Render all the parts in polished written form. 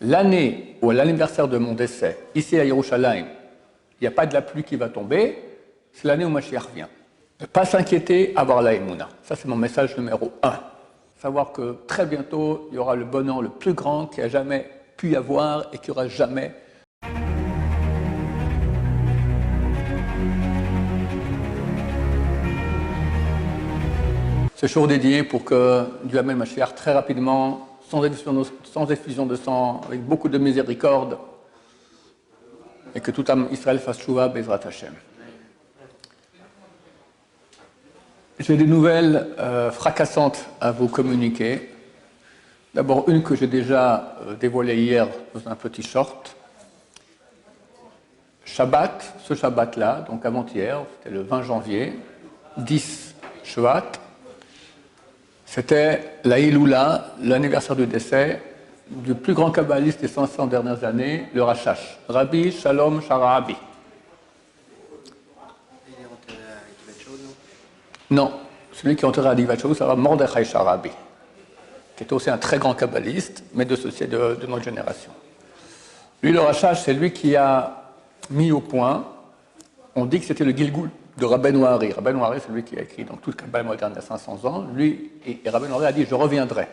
l'année ou à l'anniversaire de mon décès, ici à Yerushalayim, il n'y a pas de la pluie qui va tomber, c'est l'année où Mashiach vient. Ne pas s'inquiéter, avoir la Emouna. Ça, c'est mon message numéro 1. Savoir que très bientôt, il y aura le bonheur le plus grand qu'il n'y a jamais pu y avoir et qu'il n'y aura jamais. Ce jour dédié pour que Dieu amène Mashiach très rapidement, sans effusion de sang, avec beaucoup de miséricorde, et que tout âme Israël fasse Shuvah, Bezrat Hashem. J'ai des nouvelles fracassantes à vous communiquer. D'abord, une que j'ai déjà dévoilée hier dans un petit short. Shabbat, ce Shabbat-là, donc avant-hier, c'était le 20 janvier, 10 Shvat, c'était la Iloula, l'anniversaire du décès du plus grand kabbaliste des 500 dernières années, le Rashash, Rabbi Shalom Sharabi. Non, celui qui est enterré à Givat Shaul, ça va Mordechai Sharabi, qui est aussi un très grand kabbaliste, mais de notre génération. Lui, le Rashash, c'est lui qui a mis au point, on dit que c'était le Gilgul de Rabbeinu Hari. Rabbeinu Hari, c'est lui qui a écrit donc toute Kabbale moderne il y a 500 ans. Lui, et Rabbeinu Hari a dit « je reviendrai ».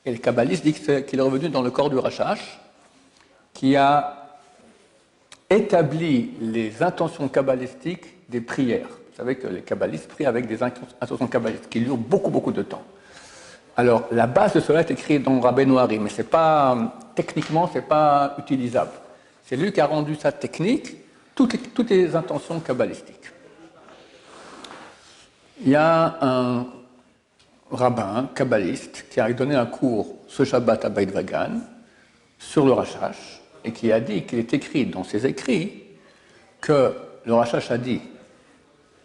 Et le kabbaliste dit qu'il est revenu dans le corps du Rashash, qui a établi les intentions kabbalistiques des prières. Vous savez que les kabbalistes prient avec des intentions kabbalistiques qui durent beaucoup de temps. Alors, la base de cela est écrite dans Rabbeinu Hari, mais techniquement, ce n'est pas utilisable. C'est lui qui a rendu ça technique, toutes les intentions kabbalistiques. Il y a un rabbin kabbaliste qui a donné un cours ce Shabbat à Beit Vagan sur le Rashash et qui a dit qu'il est écrit dans ses écrits que le Rashash a dit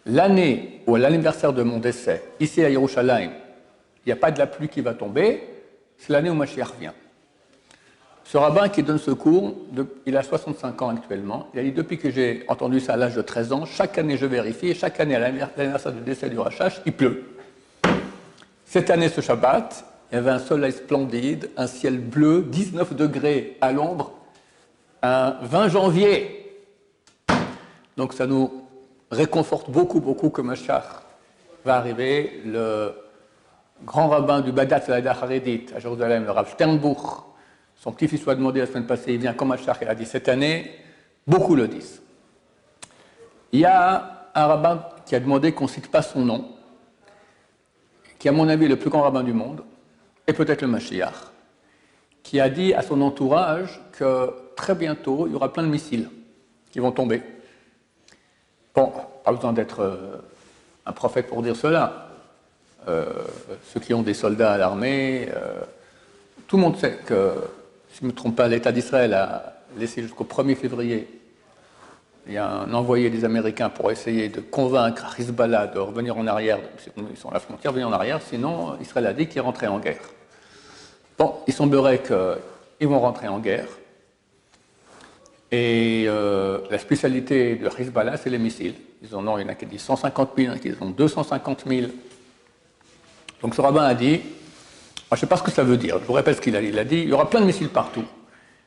l'année ou à l'anniversaire de mon décès, ici à Yerushalayim, il n'y a pas de la pluie qui va tomber, c'est l'année où Mashiach vient. Ce rabbin qui donne ce cours, il a 65 ans actuellement, il a dit depuis que j'ai entendu ça à l'âge de 13 ans, chaque année je vérifie, et chaque année à l'anniversaire du décès du Rashash, il pleut. Cette année, ce Shabbat, il y avait un soleil splendide, un ciel bleu, 19 degrés à l'ombre, un 20 janvier. Donc ça nous réconforte beaucoup que Mashiach va arriver. Le grand rabbin du Badat Salada Haredit à Jérusalem, le Rav Sternbuch, son petit-fils lui a demandé la semaine passée, il vient comme Mashiach, il a dit cette année, beaucoup le disent. Il y a un rabbin qui a demandé qu'on ne cite pas son nom, qui à mon avis est le plus grand rabbin du monde, et peut-être le Mashiach, qui a dit à son entourage que très bientôt, il y aura plein de missiles qui vont tomber. Bon, pas besoin d'être un prophète pour dire cela. Ceux qui ont des soldats à l'armée, tout le monde sait que, si je ne me trompe pas, l'État d'Israël a laissé jusqu'au 1er février, il y a un envoyé des Américains pour essayer de convaincre Hezbollah de revenir en arrière, ils sont à la frontière, venir en arrière, sinon Israël a dit qu'il rentrait en guerre. Bon, il semblerait qu'ils vont rentrer en guerre, et la spécialité de Hezbollah, c'est les missiles. Il y en a qui disent 150 000, il y en a qui disent 250 000. Donc ce rabbin a dit, je ne sais pas ce que ça veut dire, je vous répète ce qu'il a dit. Il a dit, il y aura plein de missiles partout.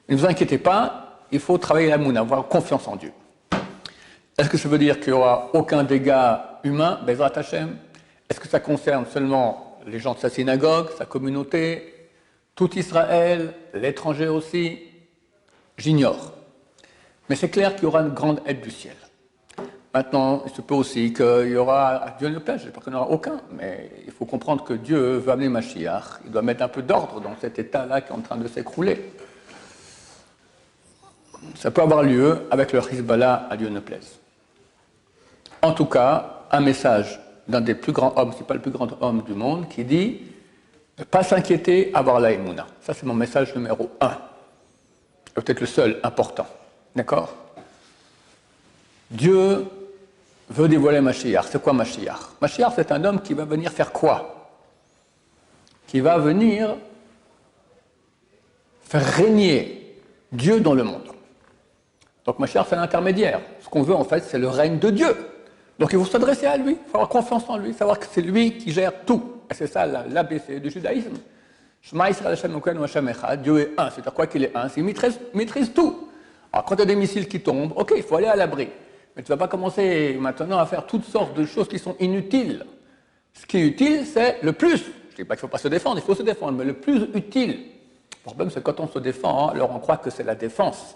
Ne vous inquiétez pas, il faut travailler la mouna, avoir confiance en Dieu. Est-ce que ça veut dire qu'il n'y aura aucun dégât humain, Bezrat Hashem? Est-ce que ça concerne seulement les gens de sa synagogue, sa communauté, tout Israël, l'étranger aussi? J'ignore. Mais c'est clair qu'il y aura une grande aide du ciel. Maintenant, il se peut aussi qu'il y aura, à Dieu ne plaise, j'espère qu'il n'y en aura aucun, mais il faut comprendre que Dieu veut amener Mashiach, il doit mettre un peu d'ordre dans cet état-là qui est en train de s'écrouler. Ça peut avoir lieu avec le Hezbollah, à Dieu ne plaise. En tout cas, un message d'un des plus grands hommes, si pas le plus grand homme du monde, qui dit ne pas s'inquiéter, avoir la Emouna. Ça, c'est mon message numéro 1. Peut-être le seul important. D'accord? Dieu veut dévoiler Mashiach. C'est quoi Mashiach? Mashiach, c'est un homme qui va venir faire quoi? Qui va venir faire régner Dieu dans le monde. Donc Mashiach, c'est l'intermédiaire. Ce qu'on veut, en fait, c'est le règne de Dieu. Donc il faut s'adresser à lui, il faut avoir confiance en lui, savoir que c'est lui qui gère tout. Et c'est ça l'ABC du judaïsme. Shema Yisrael Hashem Elokeinu Hashem Echad, Dieu est un, c'est-à-dire quoi qu'il est un, c'est qu'il maîtrise tout. Alors quand il y a des missiles qui tombent, ok, il faut aller à l'abri. Mais tu ne vas pas commencer maintenant à faire toutes sortes de choses qui sont inutiles. Ce qui est utile, c'est le plus. Je ne dis pas qu'il ne faut pas se défendre, il faut se défendre, mais le plus utile. Le problème, c'est quand on se défend, alors on croit que c'est la défense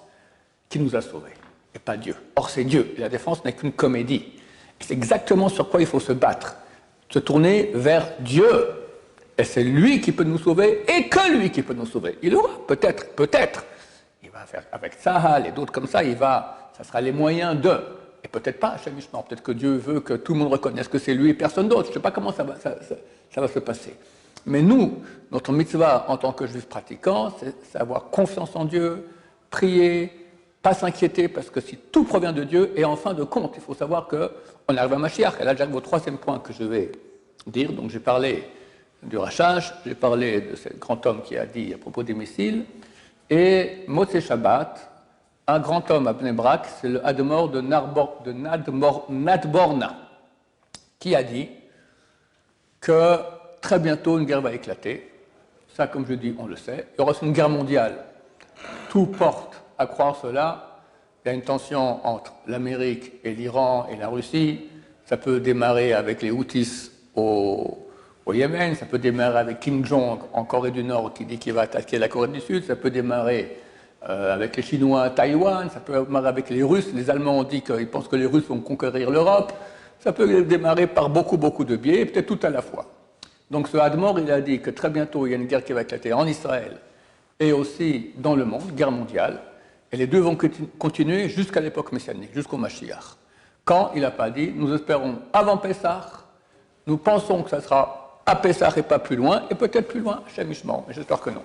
qui nous a sauvés, et pas Dieu. Or, c'est Dieu. Et la défense n'est qu'une comédie. Et c'est exactement sur quoi il faut se battre. Se tourner vers Dieu. Et c'est lui qui peut nous sauver, et que lui qui peut nous sauver. Il aura, peut-être, il va faire avec Tzahal et d'autres comme ça, ça sera les moyens de. Et peut-être pas, Hashem Yishmor, peut-être que Dieu veut que tout le monde reconnaisse que c'est lui et personne d'autre. Je ne sais pas comment ça va se passer. Mais nous, notre mitzvah en tant que juifs pratiquants, c'est avoir confiance en Dieu, prier, pas s'inquiéter, parce que si tout provient de Dieu, et en fin de compte, il faut savoir qu'on arrive à Mashiach. Et là, j'arrive au troisième point que je vais dire. Donc j'ai parlé du rachage, j'ai parlé de ce grand homme qui a dit à propos des missiles, et Motzei Shabbat, un grand homme à Bnei Brak, c'est le Admor de Nadborna, qui a dit que très bientôt une guerre va éclater. Ça, comme je dis, on le sait. Il y aura aussi une guerre mondiale. Tout porte à croire cela. Il y a une tension entre l'Amérique et l'Iran et la Russie. Ça peut démarrer avec les Houthis au Yémen, ça peut démarrer avec Kim Jong en Corée du Nord qui dit qu'il va attaquer la Corée du Sud, ça peut démarrer avec les Chinois à Taïwan, ça peut démarrer avec les Russes, les Allemands ont dit qu'ils pensent que les Russes vont conquérir l'Europe, ça peut démarrer par beaucoup de biais, peut-être tout à la fois. Donc ce Admor, il a dit que très bientôt il y a une guerre qui va éclater en Israël et aussi dans le monde, guerre mondiale, et les deux vont continuer jusqu'à l'époque messianique, jusqu'au Mashiach. Quand il n'a pas dit, nous espérons avant Pessah, nous pensons que ça sera à Pessah et pas plus loin, et peut-être plus loin, Hashem Yishmor, mais j'espère que non.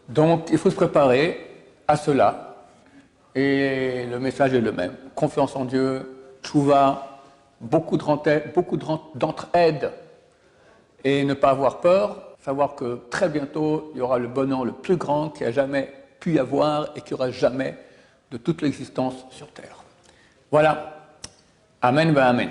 Donc, il faut se préparer à cela, et le message est le même. Confiance en Dieu, tchouva, beaucoup d'entraide, et ne pas avoir peur, savoir que très bientôt, il y aura le bonheur le plus grand qu'il n'y a jamais pu y avoir, et qu'il n'y aura jamais de toute l'existence sur Terre. Voilà. Amen, va amen.